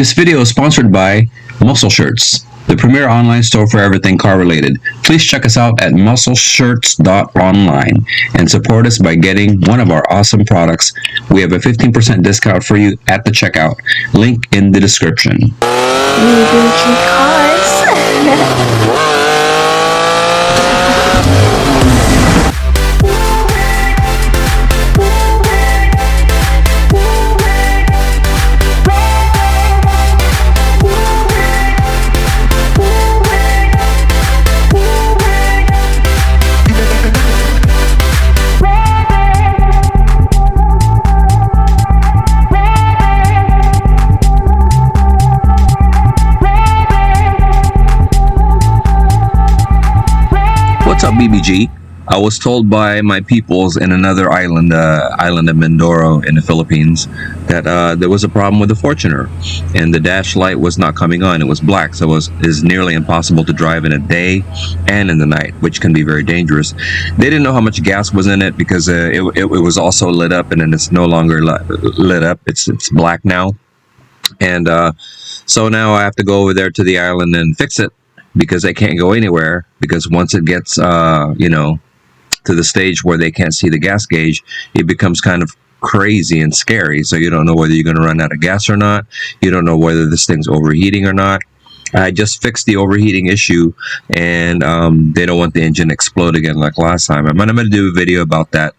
This video is sponsored by Muscle Shirts, the premier online store for everything car related. Please check us out at muscleshirts.online and support us by getting one of our awesome products. We have a 15% discount for you at the checkout. Link in the description. Cars. What's up, BBG? I was told by my peoples in another island, island of Mindoro in the Philippines, that there was a problem with the Fortuner, and the dash light was not coming on. It was black, so it is nearly impossible to drive in the day and in the night, which can be very dangerous. They didn't know how much gas was in it because it was also lit up, and then it's no longer lit up. It's black now, and so now I have to go over there to the island and fix it, because they can't go anywhere, because once it gets to the stage where they can't see the gas gauge, it becomes kind of crazy and scary. So you don't know whether you're going to run out of gas or not. You don't know whether this thing's overheating or not. I just fixed the overheating issue, and they don't want the engine to explode again like last time. I'm going to do a video about that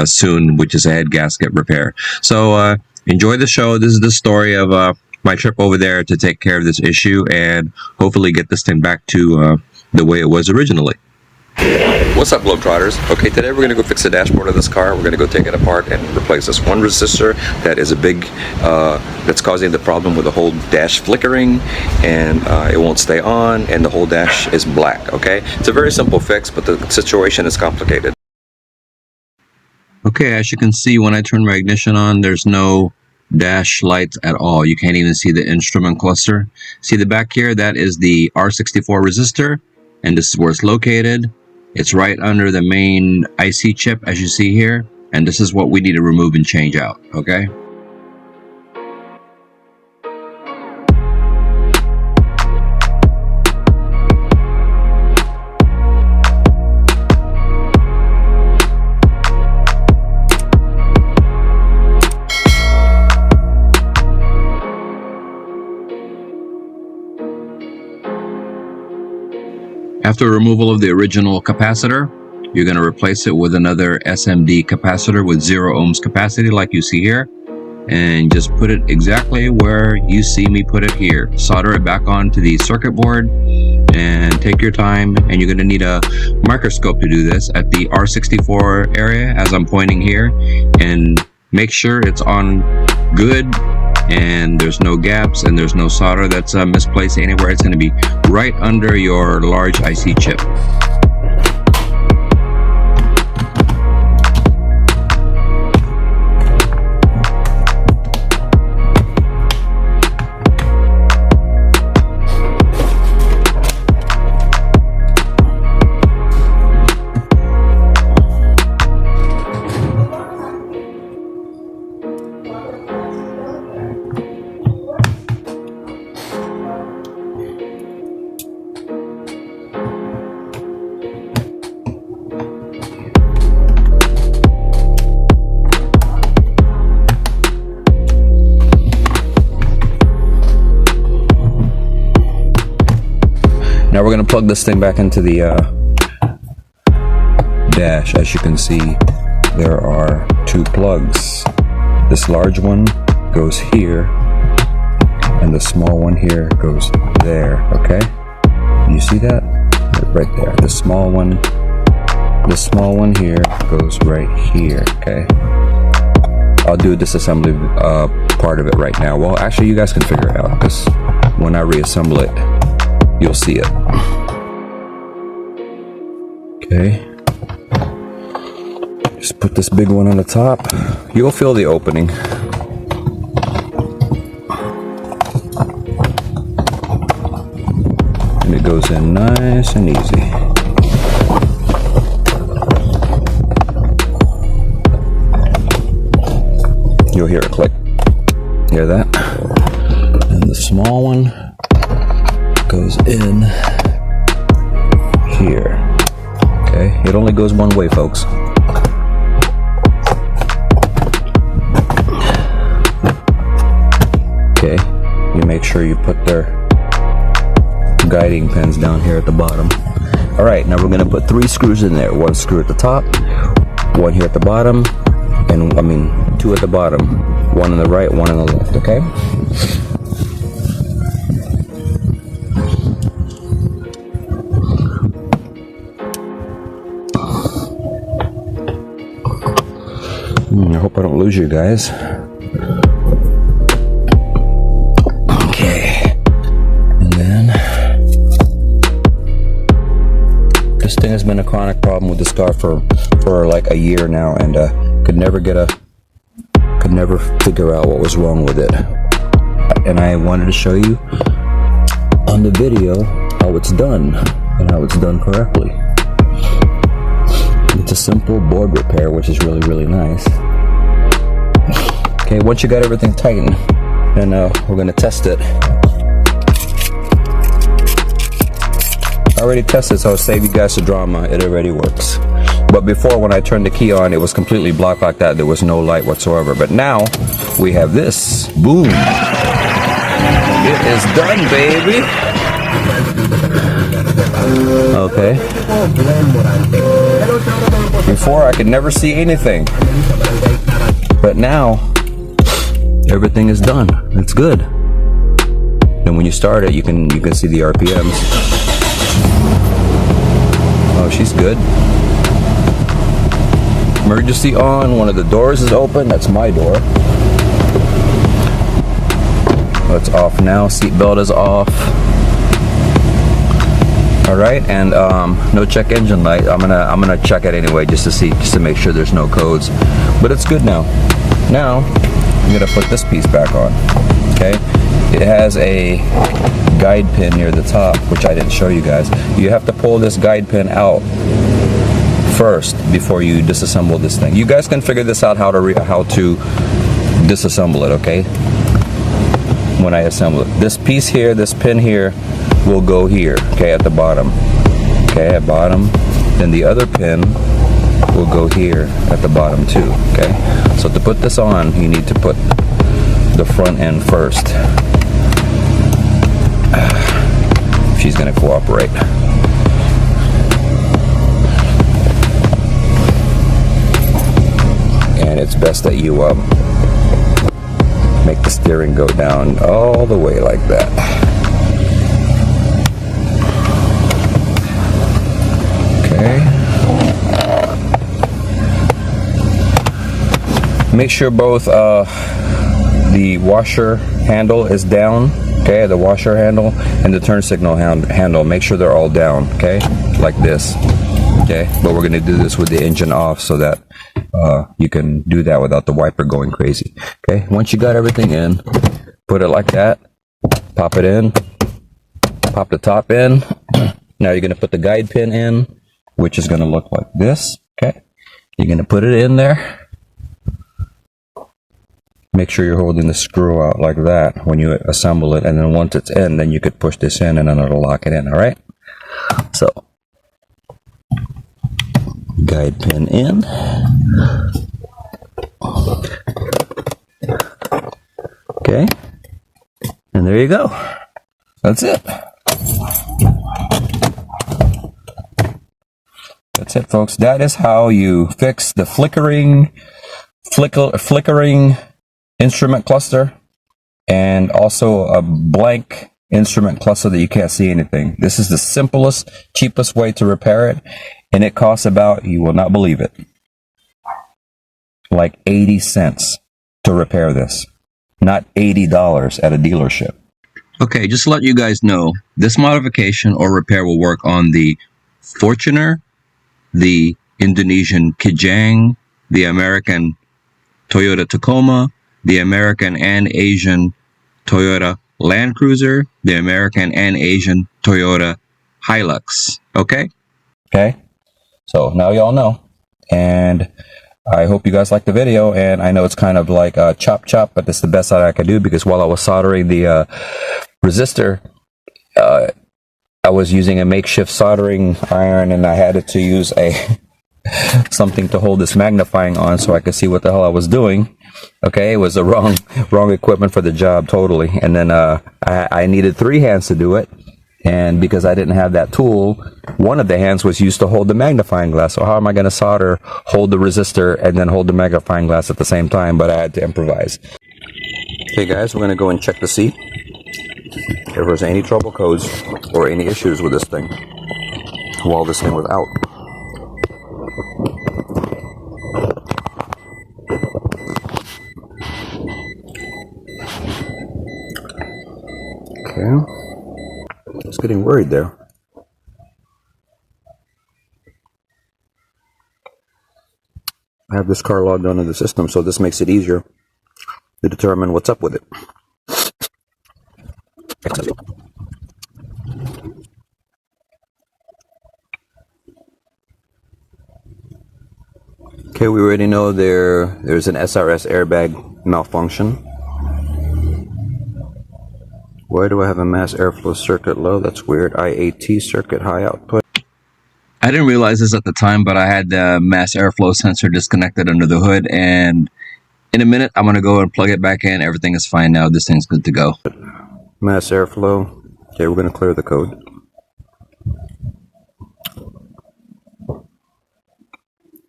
soon, which is a head gasket repair. So enjoy the show. This is the story of my trip over there to take care of this issue and hopefully get this thing back to the way it was originally. What's up, Globetrotters? Okay, today we're going to go fix the dashboard of this car. We're going to go take it apart and replace this one resistor that is a big, that's causing the problem with the whole dash flickering, and it won't stay on, and the whole dash is black, okay? It's a very simple fix, but the situation is complicated. Okay, as you can see, when I turn my ignition on, there's no dash lights at all. You can't even see the instrument cluster. See the back here? That is the R64 resistor, and this is where it's located. It's right under the main IC chip, as you see here, and this is what we need to remove and change out, okay? After removal of the original capacitor, you're going to replace it with another SMD capacitor with 0 ohms capacity, like you see here, and just put it exactly where you see me put it here. Solder it back onto the circuit board and take your time, and you're going to need a microscope to do this at the R64 area, as I'm pointing here, and make sure it's on good and there's no gaps and there's no solder that's misplaced anywhere. It's going to be right under your large IC chip. Now we're going to plug this thing back into the dash. As you can see, there are 2 plugs. This large one goes here, and the small one here goes there, okay? You see that? Right there. The small one here goes right here, okay? I'll do a disassembly part of it right now. Well, actually, you guys can figure it out, because when I reassemble it, you'll see it. Okay. Just put this big one on the top. You'll feel the opening. And it goes in nice and easy. You'll hear a click. Hear that? And the small one goes in here. Okay, it only goes one way, folks. Okay, you make sure you put their guiding pins down here at the bottom. All right, now we're gonna put 3 screws in there. 1 screw at the top, 1 here at the bottom, and 2 at the bottom. 1 on the right, 1 on the left, okay? I hope I don't lose you guys. Okay. And then this thing has been a chronic problem with this car for like a year now, and could never figure out what was wrong with it. And I wanted to show you on the video how it's done and how it's done correctly. It's a simple board repair, which is really nice. Okay, once you got everything tightened, then we're gonna test it. I already tested, so I'll save you guys the drama. It already works. But before, when I turned the key on, it was completely blocked like that. There was no light whatsoever. But now we have this. Boom! It is done, baby. Okay. Before, I could never see anything, but now everything is done. It's good. And when you start it, you can see the RPMs. Oh, she's good. Emergency on. One of the doors is open. That's my door. Oh, it's off now. Seatbelt is off. All right, and no check engine light. I'm gonna check it anyway just to make sure there's no codes. But it's good now. Now I'm gonna put this piece back on. Okay, it has a guide pin near the top, which I didn't show you guys. You have to pull this guide pin out first before you disassemble this thing. You guys can figure this out how to disassemble it. Okay, when I assemble it, this piece here, this pin here, will go here, okay, at the bottom. Okay, at bottom. Then the other pin will go here at the bottom too, okay? So to put this on, you need to put the front end first. She's gonna cooperate. And it's best that you make the steering go down all the way like that. Make sure both the washer handle is down, okay, the washer handle and the turn signal handle, make sure they're all down, okay, like this, okay, but we're going to do this with the engine off so that you can do that without the wiper going crazy. Okay, once you got everything in, put it like that, pop it in, pop the top in. Now you're going to put the guide pin in, which is going to look like this, okay, you're going to put it in there. Make sure you're holding the screw out like that when you assemble it, and then once it's in, then you could push this in and then it'll lock it in. All right, so guide pin in, okay, and there you go. That's it. That's it, folks. That is how you fix the flickering instrument cluster, and also a blank instrument cluster that you can't see anything. This is the simplest, cheapest way to repair it, and it costs about, you will not believe it, like 80 cents to repair this, not $80 at a dealership. Okay, just to let you guys know, this modification or repair will work on the Fortuner, the Indonesian Kijang, the American Toyota Tacoma, the American and Asian Toyota Land Cruiser, the American and Asian Toyota Hilux. Okay? Okay. So now y'all know. And I hope you guys like the video, and I know it's kind of like chop chop, but it's the best that I could do, because while I was soldering the resistor, I was using a makeshift soldering iron, and I had to use a something to hold this magnifying on so I could see what the hell I was doing. Okay, it was the wrong equipment for the job totally. And then I needed 3 hands to do it, and because I didn't have that tool, one of the hands was used to hold the magnifying glass. So how am I going to solder, hold the resistor, and then hold the magnifying glass at the same time? But I had to improvise. Okay guys, we're going to go and check to see if there's any trouble codes or any issues with this thing while this thing was out. Okay, I was getting worried there. I have this car logged onto the system, so this makes it easier to determine what's up with it. Okay, we already know there's an SRS airbag malfunction. Why do I have a mass airflow circuit low? That's weird. IAT circuit high output. I didn't realize this at the time, but I had the mass airflow sensor disconnected under the hood, and in a minute I'm going to go and plug it back in. Everything is fine now. This thing's good to go. Mass airflow. Okay, we're going to clear the code.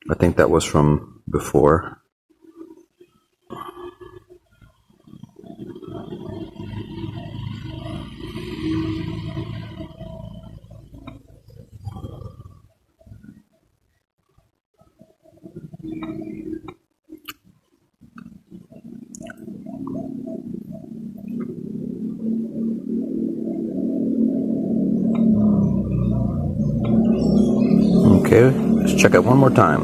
I think that was from before. Okay, let's check it one more time.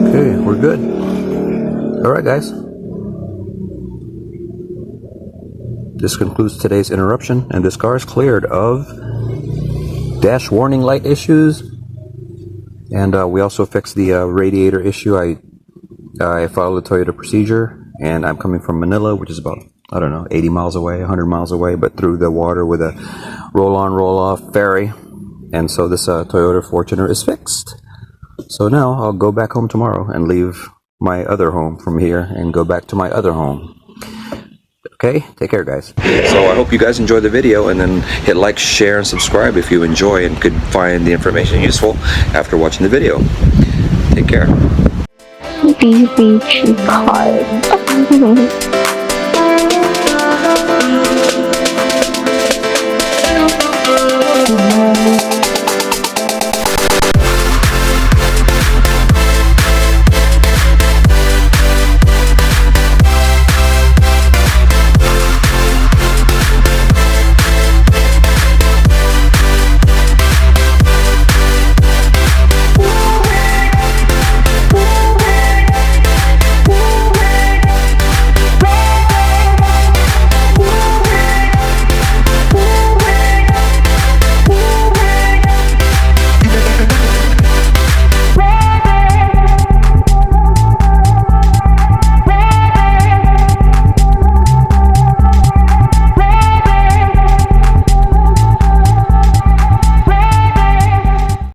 Okay, we're good. Alright guys. This concludes today's interruption, and this car is cleared of dash warning light issues, and we also fixed the radiator issue. I followed the Toyota procedure, and I'm coming from Manila, which is about, I don't know, 80 miles away, 100 miles away, but through the water with a roll-on, roll-off ferry. And so this Toyota Fortuner is fixed. So now I'll go back home tomorrow and leave my other home from here and go back to my other home. Okay, take care guys. So I hope you guys enjoyed the video, and then hit like, share, and subscribe if you enjoy and could find the information useful after watching the video. Take care. BBG card.